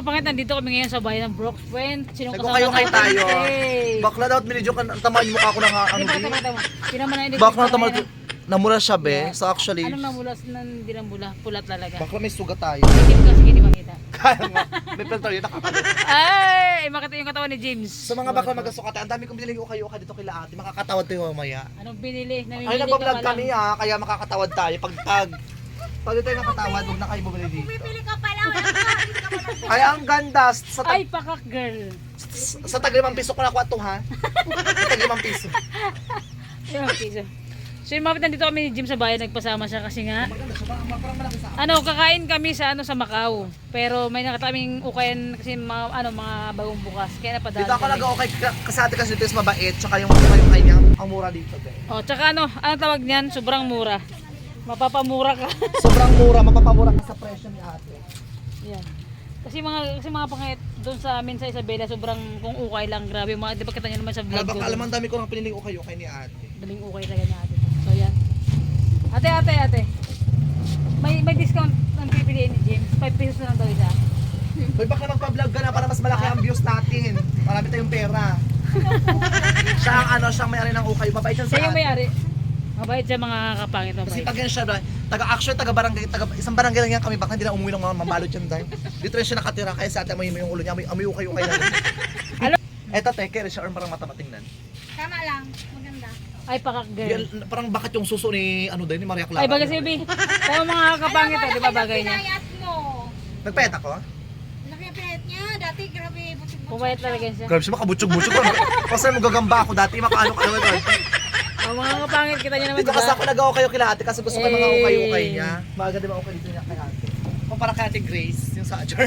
kapangit, nandito kami ngayon sa bayan ng Brooks Point. Sinong Nagkukayokay tayo. Hey. Bakla daw at minidyo ka, tamaan yung mukha ko ng ano, Hindi, di? tama. Sinama na Bakla na tamaan, namula siya, be. Yeah. So actually, Anong namulas? Hindi namula. Pula talaga. bakla may sugat tayo. Itim ka, sige, di makita. Kaya nga, may filter yun, nakakalit. Ay, makita yung katawan ni James. Sa mga bakla magkasukat, ang dami kong biniling ukay-ukay dito kila ate. Makakatawad tayo mamaya. Anong binili? Ay, nagbablog kami kaya makakatawad tayo. Pag tayo nakatawad, huwag na kayo bumili dito. Bumibili ka pala. Kaya ang ganda, Ay, pakak girl. sa tag 5 piso ko nakuha ito ha. Sa tag 5 piso. Ayun, piso. So yung mapit nandito kami ni Jim sa bayan, nagpasama siya kasi nga Maganda siya, parang malaki sa akin. kakain kami sa sa Macau. Pero may nakataming ukayan kasi mga bagong bukas. Kaya napadaan. Dito ako nag-okay kasi ate kasi dito is mabait, tsaka yung kanya, ang mura dito. Oh, tsaka ano tawag niyan? Sobrang mura. Mapapamura ka. Sobrang mura, mapapamura ka sa presyo ni ate. Yan. Kasi mga pangit doon sa amin sa Isabela, sobrang kung ukay lang, grabe mga, di ba kita niyo naman sa vlog Baka ko. alam ang dami ko ng piniling ukay-ukay ni ate. Daling ukay talaga niya ate. So yan. Ate. May discount ang pipiliin ni James. 5 pesos na lang daw isa. Hoy, baka magpa-vlog ka na para mas malaki ang views natin. Marami tayong pera. Siya ang siya ang may-ari ng ukay. Mabait yan sa Siya yung ate. may-ari. Mabait siya mga kapangit, Kasi mabait. pag yan siya, taga-barangay, isang barangay lang yan kami, baka hindi na umuwi ng mga mamalot yan dahil. Dito rin siya nakatira, kaya sa ate amoy mo yung ulo niya, amoy ukay-ukay lang. Eto teke, siya parang mata matingnan. Tama lang. Maganda. Ay, pakak girl. Parang bakit yung suso ni, ni Maria Clara. Ay, bagay si Ubi. Tayo mga kapangit, di ba bagay niya? Pinayat mo. Nagpeta ko? Laki ang pinayat niya. Dati grabe. Pumayat talaga siya. Grabe siya, makabutsog-butsog. Kasi magagamba ako dati, makaano ka naman. Ang mga kapangit, kita niyo naman, Dito di kasi ba? ako nag-okay kila ate kasi gusto ko yung mga ukay-ukay niya. Maganda ba ukay dito niya kay ate? Kumpara kay ate Grace, yung sa Ajar.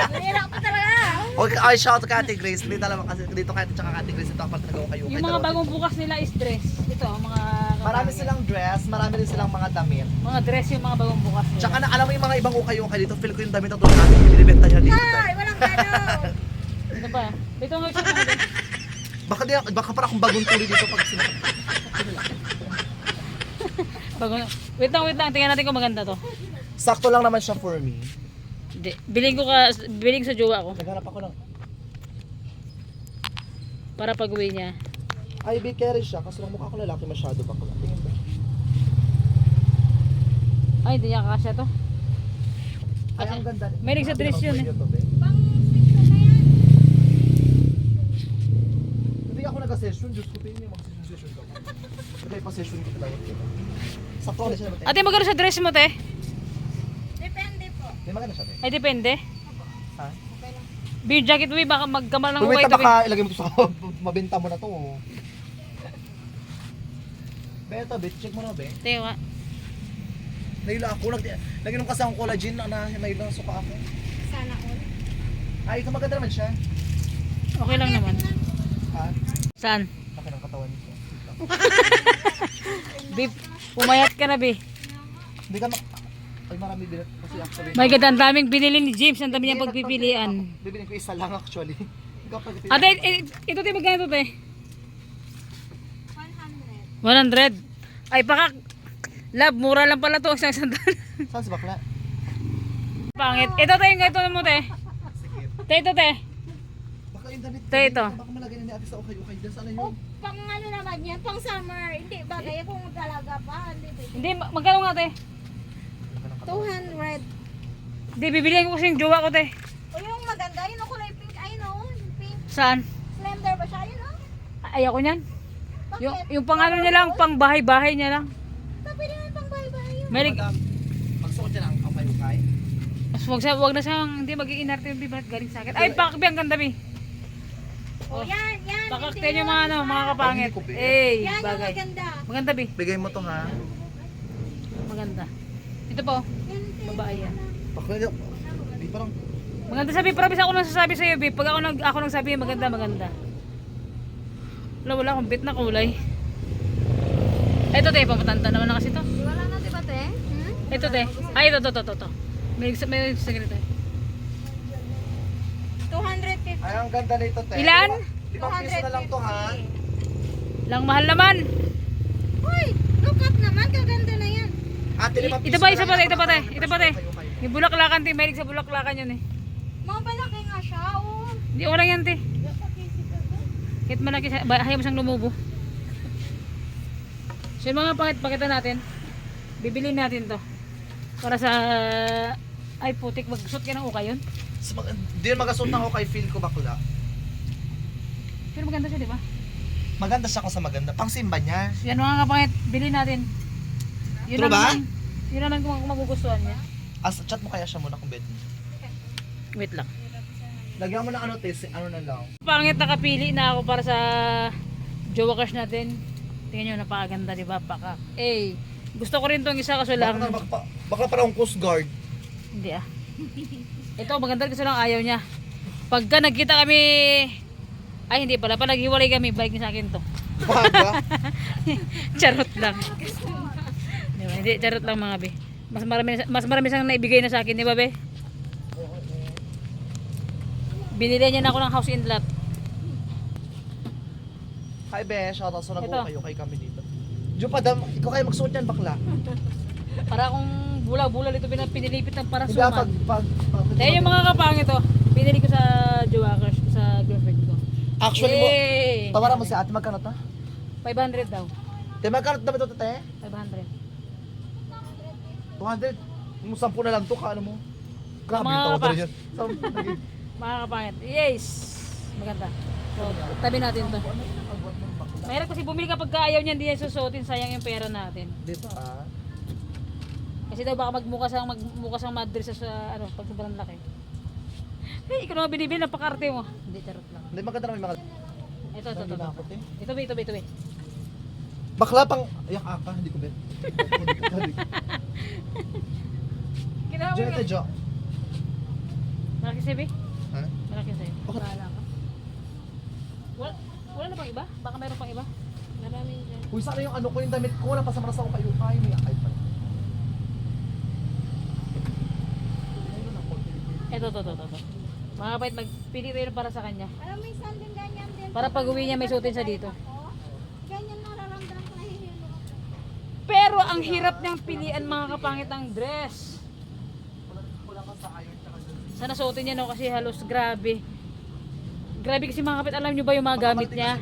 Nahirap ko talaga. Okay, ay shout out kay ate Grace. Dito talaga kasi dito kay ate tsaka kay ate Grace dito ako nag-ukay-ukay. Yung mga bagong bukas nila is dress. Ito, ang mga Marami kapangit. silang dress, marami rin silang mga damit. Mga dress yung mga bagong bukas nila. Tsaka na alam mo yung mga ibang ukay-ukay dito, feel ko yung damit ng tulad natin, binibenta niya dito. Ay, walang gano'n. Ito pa. Dito nga siya mga din. Baka para akong bagong tuli dito pag sinabi. Wait lang. Tingnan natin kung maganda to. Sakto lang naman siya for me. Hindi. Biling sa jowa ko. Naghanap ako ng Para pag uwi niya. ay be carry siya kasi lang mukha ko lalaki masyado bakla. Tingin ba? Ay, hindi niya kasya to. Ay, ang ganda. Mahilig sa dress yun, eh. Pang picture na yan. Hindi ako nag-session, Diyos ko tingin yung mag-session ko. Hindi pa session ko talaga. Sakto na siya naman. Ate, magkano sa dress mo, te? Depende po. Hindi maganda siya. Ay, depende. Ha? Beer jacket mo, baka magkamal ng Wait, ukay to. baka ilagay mo ito sa mabenta mo na to. Beto, bet, check mo na, be. Tayo nga. Nahila ako, naginom kasi akong collagen na nahila suka ako. Sana all. Ay, ito maganda naman siya. Okay lang naman. Ha? Saan? Laki ng katawan niya. Bib, pumayat ka na, Bi. Hindi ka ay marami binat kasi actually. My God, ang daming binili ni James. Ang dami niyang pagpipilian. Bibili ko isa lang actually. Ate, ito tayo magkano to, te? 100. 100. Ay, baka, love, mura lang pala to. Isang sandal. Saan si bakla? Pangit. Ito tayo yung ito mo, te. Sige. Te, ito, te. Baka yung damit. Ito. Baka malagay na ni ate sa ukay-ukay. Diyan sana Oh, yun. pang ano naman yan, pang summer. Hindi, bagay kung talaga pa. Hindi, pwede. Hindi, magkano nga, te? 200. Hindi, bibilihan ko kasi yung jowa ko, te. O yung maganda, yun ang kulay pink. Ayun o, yung pink. Saan? Slender ba siya? Ayun o. Ayoko niyan. Bakit? Yung pang ano niya lang, pang bahay-bahay niya lang. Pwede naman pang bahay-bahay yun. May Magsuot siya ng ukay-ukay. mas wag na siyang hindi mag-iinarte yung bibat galing sa akin. Ay, pakbi ang ganda, Bi. O yan. Pakakten yung mga ano, mga kapangit. Pangit ko, Bi. Eh, Yan yung bagay. maganda. Maganda, Bi. Bigay mo to ha. Maganda. Ito po, babae yan. Bakla di parang Maganda sabi, promise ako nang sasabi sa'yo, Bi. Pag ako nagsabi, maganda. Wala akong bit na kulay. Ito, te, pamatanda naman na kasi to. Wala na, di ba, te? Ito, te. Ay, ito. May sa ganito. 250. ay ang ganda nito te. Ilan? 5 piso na lang to ha. Lang mahal naman. Uy, look up naman. Kaganda na yan. Ate, 5 piso. Ito pa, na isa lang pa, yan. ito pa, te. Ukay-ukay. Yung bulaklakan, te. Mahilig sa bulaklakan yun, eh. Mga malaki Hindi ko lang yan, te. Kahit malaki, ayaw mo siyang lumubo. So yung mga pangit, pakita natin. Bibili natin to. Para sa... Ay putik, mag-suot ka ng ukay yun. Hindi yun magasuot ng okay, feel ko bakla. Pero maganda siya, di ba? Maganda siya ko sa maganda. Pang simba niya. Yan mga kapangit, bili natin. Yun True ba? Yun naman kung magugustuhan niya. Chat mo kaya siya muna kung bet mo. Wait lang. Lagyan mo ng ano, test, ano na lang. Pangit nakapili na ako para sa jowa crush natin. Tingnan nyo, napakaganda, di ba? Pakak. Eh, gusto ko rin tong isa kaso lang. Baka parang Coast Guard. Hindi ah. Ito, maganda kasi lang ayaw niya. Pagka nagkita kami... Ay, hindi pala. Pag naghiwalay kami, balik niya sa akin to. Baga? Charot lang. Diba? Hindi, charot lang mga be. Mas marami siyang naibigay na sa akin, di ba be? Binili niya na ako ng house in lot. Hi Be, shoutout sa Ito. nabuo kayo kay kami dito. Diyo pa, ikaw kayo magsuot yan bakla. Para akong bula-bula dito pinilipit ng Hindi parasuman. pag Dahil yung mga kapangit to, binili ko sa jowa crush, sa girlfriend ko. Actually mo, Eh, tawaran mo si ate, magkano to? 500 daw. Te, magkano dapat ito te? 500. 200. Yung 10 na lang to, kaano mo? Grabe Mga yung tawa pa- yan. Mga kapangit. Yes! Maganda. So, tabi natin to. Mahirap kasi bumili kapag ayaw niya, hindi yan susuotin, sayang yung pera natin. Di ba? Kasi daw baka magmukas ang madre sa ano, pag sobrang laki. Hey, ikaw naman binibili, napakarte mo. Hindi, charot lang. Hindi maganda naman yung mga... Ito. Ginakot eh. Ito, be. Bakla pang... Ayak aka, hindi ko bet. Kinawa mo Jo, nga. ito Jo. Malaki sa'yo, be? Ha? Malaki sa'yo. Bakit? Bahala ka. Wala na pang iba? Baka meron pang iba? Maraming dyan. Uy, sana yung ano ko yung damit ko, wala pa sa maras ako kayo. Ay, may akay pa. Ito. Mga kapait, magpili tayo para sa kanya. Parang may isang din ganyan din. Para pag uwi niya may suotin siya dito. Ganyan nararamdaman ko, nahihilo ako. Pero ang hirap niyang pilian mga kapangit ang dress. Sana suotin niya no kasi halos grabe. Grabe kasi mga kapit, alam niyo ba yung mga gamit niya?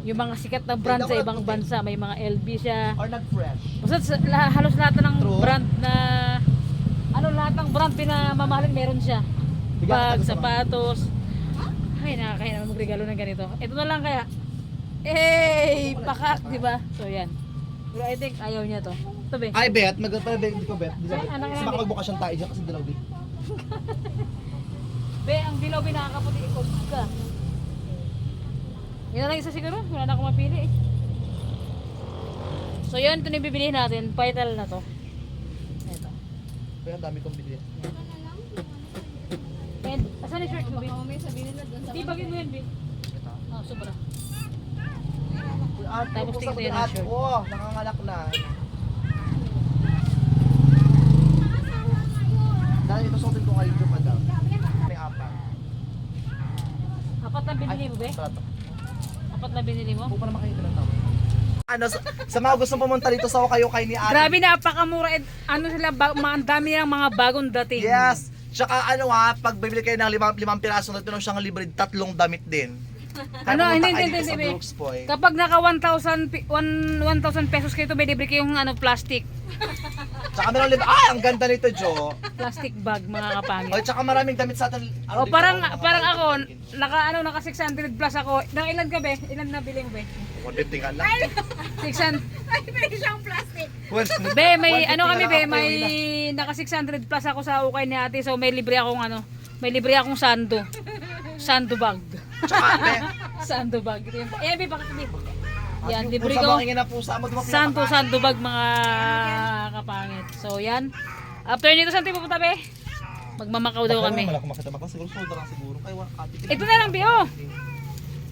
Yung mga sikat na brand sa ibang bansa, may mga LB siya. Or nag-fresh. Basta halos lahat ng True. brand na lahat ng brand pinamamahalin meron siya. Bigyan Bag, ka sa sapatos. Ay, nakakaya naman magregalo ng ganito. Ito na lang kaya. Eh, pakak, di ba? So yan. Pero I think ayaw niya to. Ito be. Ay, bet. Hindi ko bet. Ay, anak Kasi na, baka bet. magbukas siyang tayo dyan kasi dilaw din. Be, ang dilaw pinakakaputi ikot ka. Yan na lang isa siguro. Wala na akong mapili eh. So yun, ito na yung bibilihin natin. Vital na to. Ito. Kaya ang dami kong bili. And, asan yung shirt mo, Be? May sabihin nila doon sa Di, bagay mo yan, Be. Ito. Oh, sobra. Uy, ate, Tapos kung tingnan sa yan ang ate shirt. ko, nakangalak na. Dahil ito suotin ko ngayon yung madam. May apat. Apat na binili mo, Be? Sarap. Apat na binili mo? Huwag pa naman kayo ng tao. Ano, sa mga gustong pumunta dito sa kayo kay ni ate. Grabe, napakamura. Ano sila, ang dami ng mga bagong dating. Yes! Tsaka ano ha, pag bibili kayo ng limang piraso na tinong siyang libre, 3 damit din. Ano, hindi, Sa Be. Brooks Boy. Kapag naka 1,000 pesos kayo, may libre kayong ano, plastic. Tsaka meron libre, ang ganda nito, Jo. Plastic bag, mga O, kapangit. tsaka maraming damit sa atin. O parang ako, naka 600 plus ako. Nang ilan ka, Be? Ilan na bili mo, Be? 150 ka lang. 600. Ay, may siyang plastic. Be, may 150 ano kami, na Be, lang ako, may uwi naka 600 plus ako sa ukay ni ate. So may libre akong sando. Sando bag. Tsaka, Sando bag. Ito yung, Be, bakit, Be? Yan, yung libre pusa ko. mo, ingin na pusa mo, di ba Sando bag, mga kapangit. So yan. After nito, saan tayo pupunta, Be? Magmamakaw daw kami. Wala ko makita baka siguro sold lang siguro. Kaya ate. Ito na lang, Be, oh.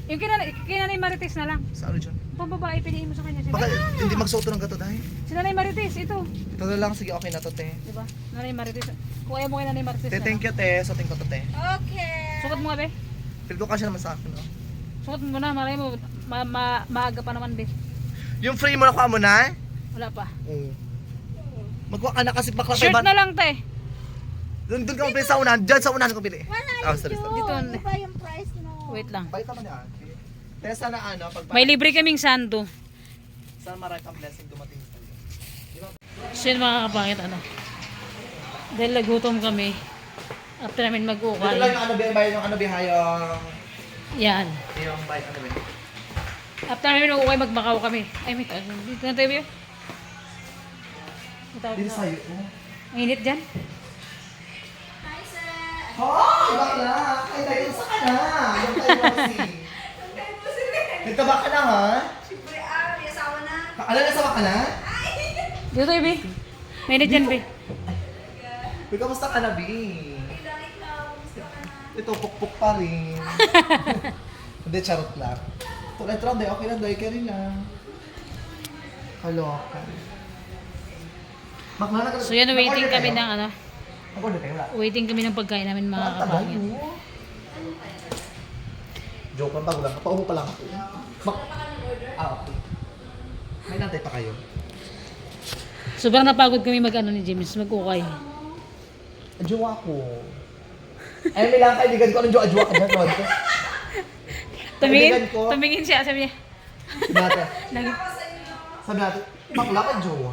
Yung kinanay Marites na lang. Sa ano dyan? Pambabae, piliin mo sa kanya. Baka hindi magsuot ng gato dahil. Si Nanay Marites, ito. Ito na lang, sige, okay na to, te. Diba? Nanay Marites. Kung ayaw mo kay Nanay Marites Te, na thank you, te. Suotin ko to, te. Okay. Sukat mo nga, Be. Feel ko kasi naman sa akin, no? Sukat mo na, malay mo. Maaga pa naman, Be. Yung frame mo nakuha mo na? Wala pa. Oo. Magkuha ka na kasi bakla Shirt na lang, te. Doon ka mabili sa unahan. Dyan sa unahan ko bili. Wala Sorry, yun. sorry. Dito, Iba yung price no. Wait lang. Bait naman ni ate. Kaya sana ano, pag May libre kaming sando. sana marami kang blessing dumating sa'yo. Di ba? So yun mga kapangit, ano. Dahil nagutom kami. After namin Ito mag-ukay. lang yung ano, bay, yung ano, bay, Yan. yung bay, ano, bay. After namin mag-ukay, mag-Macau kami. Ay, may tayo. Dito na tayo ba yun? May tawag Dito na. sa'yo. Oh. Ang init dyan. Hoy, bakla! Ay, tayo sa ka na! Yung tayo kasi. Nagtaba ka na, ha? Siyempre, may asawa na. Alam na sa ka na? Dito tayo, Bi. May init dyan, Bi. Uy, kamusta ka na, Bi? Ito, pukpuk pa rin. Hindi, charot lang. Tulad lang, day, okay lang, day, carry lang. Kaloka. Bakla na ka. So yan, waiting kami ng ano. Mag-order kayo, wala. Waiting kami ng pagkain namin mga Ang tagal kapangit. mo. Joke lang, bago lang. Napauho pa lang ako. Okay. May nantay pa kayo. Sobrang napagod kami mag-ano ni James, mag-ukay. Jowa ko. Ay, may lang kaibigan ko. Anong jowa ka dyan? Jowa ko. Kaibigan ko. Tumingin siya, sabi niya. Sabi natin. Nag- Sabi natin, bakla ka jowa?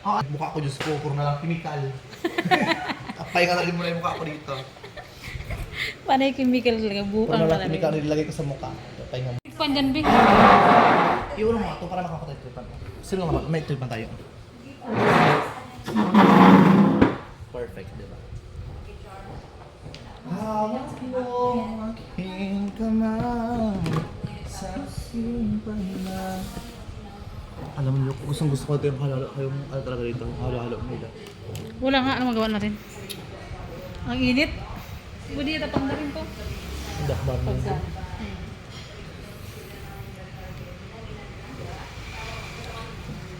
Ah, mukha ko, Diyos ko. Puro na lang chemical. Apay ka na rin muna yung mukha ko dito. Panay chemical talaga, Puro buang na lang talaga. chemical na nilagay ko sa mukha. Apay nga mo. Pan dyan, Bi. Iulo mo nga ito para makakatay-tripan ko. Sino naman? May tripan tayo. Perfect, di ba? Hawak mo ang aking kamay sa simbahan. Alam mo, gusto ko ito yung ano talaga dito. Halo-halo nila. Wala nga, ano magawa natin? Ang init. Pwede tapang na rin to. Dakbar mo. Pagka.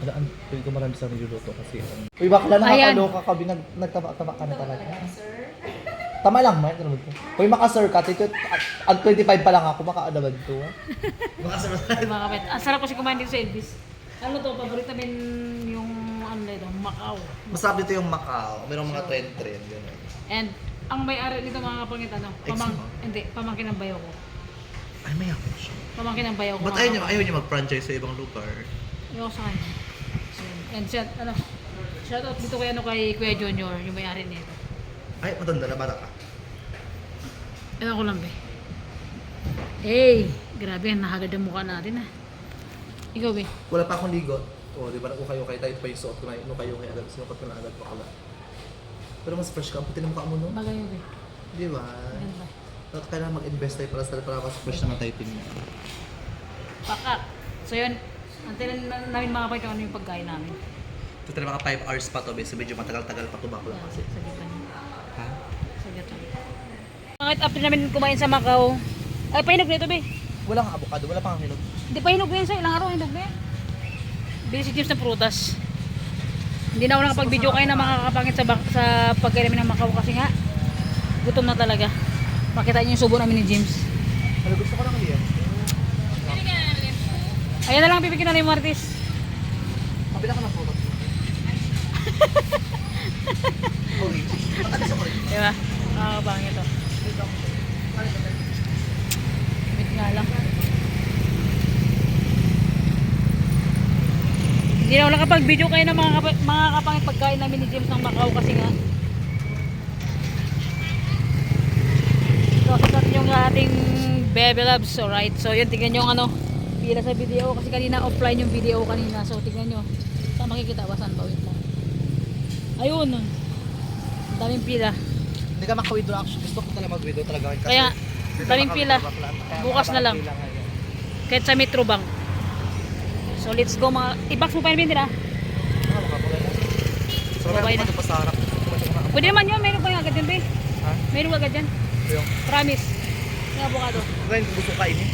Alaan, pwede ko marami sa nagluluto kasi. Uy, bakla Ayan. nakakaloka ka, nagtaba ka na talaga. Tama lang, Mike. Ano ba ito? Uy, makasir ka. At 25 pa lang ako, makaadabad to. Makasir Mga kapit. Ang sarap kasi kumain dito sa Elvis. Ano to, paborito namin yung ano na ito, Macau. Masarap dito yung Macau. Mayroong mga trend-trend. Gano'n. And ang may-ari nito mga kapangit, ano? Ex mo? Hindi, pamangkin ng bayaw ko. Ay, may ako siya. Pamangkin ng bayaw ko. Ba't ayaw niyo mag-franchise sa ibang lugar? Ayaw ko sa kanya. So, and shout out dito kay Kuya Junior, yung may-ari nito. Ay, matanda na, bata ka. Ewan ko lang, be. Hey, grabe, nahagad ang mukha natin, ah. Ikaw, be. Wala pa akong ligot. O, di ba, ukay-ukay tayo. Ito pa yung suot ko na, ukay-ukay agad. Sinukat ko na agad pa pala. Pero mas fresh ka. Ang puti ng mukha mo, no? Bagay mo, be. Di ba? Ganda. Dapat kailangan mag-invest tayo para mas fresh naman tayo tingnan. Pakak. So yun, antinan namin mga kapatid kung ano yung pagkain namin. Ito tayo mga 5 hours pa to, so medyo matagal-tagal pa to bakla Yan, kasi. sa gitna. Ha? Sa gitna. Bakit after namin kumain sa Macau, ay pahinog na ito, be. Walang avocado, wala pang hinog. Hindi pahinog na yun sa ilang araw, hinog na yan. Bili si James ng prutas. Hindi na ako nakapag-video kayo na makakapangit sa pagkain namin ng Macau kasi nga, gutom na talaga. Makita niyo yung subo namin ni James. Ano gusto ko lang yan? Ayan na lang pipigyan na ni Martis. Kabila ka ng photo. Orange. Matalis ako rin. Diba? Nakakapangit ito. Wait nga lang. Hindi na ako nakapag-video kayo ng mga kapangit pagkain namin ni James ng Macau kasi nga. So, natin yung ating Baby Loves. Alright, so yun, tignan nyo yung ano, pila sa video kasi kanina offline yung video kanina. So, tignan nyo. Saan makikita ba? Saan ba? Wait lang. Ayun. Ang daming pila. Hindi ka maka-withdraw actually. Gusto ko talaga mag-withdraw talaga. Kasi Kaya, hindi daming ka pila. maka-withdraw bakla. Bukas na lang. Kaya ngayon. Kahit sa Metro Bank. So, let's go mga... I-box mo pa yun, Binti, Ah, makakulay na. So, Babay meron na. ko pa sa harap. Pwede naman yun. Mayroon pa yung agad dyan, Be. Ha? Mayroon agad dyan. Ito yung... Promise. Yung avocado. Ngayon, gusto kainin.